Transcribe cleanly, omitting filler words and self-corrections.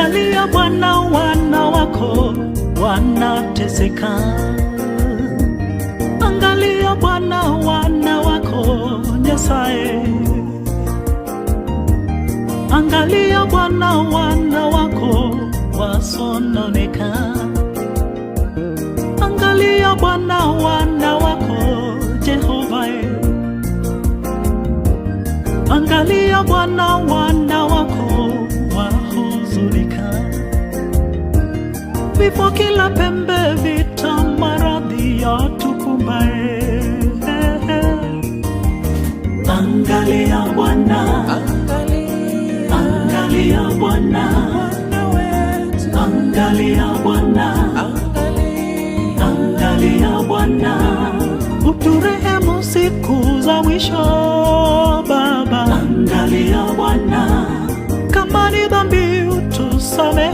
Angalia Bwana, wana wako wanateseka. Angalia Bwana, wana wako Nyasaye. Angalia Bwana, wana wako wasononeka. Angalia Bwana, wana wako Jehova. Angalia Bwana, wana wako wahuzunika. Vifo kila pembe, vita, maradhi yatukumbaye. Angalia Bwana, angalia Bwana, angalia Bwana, angalia Bwana, uturehemu siku za mwisho Baba. Angalia Bwana, kama ni dhambi utusamehe.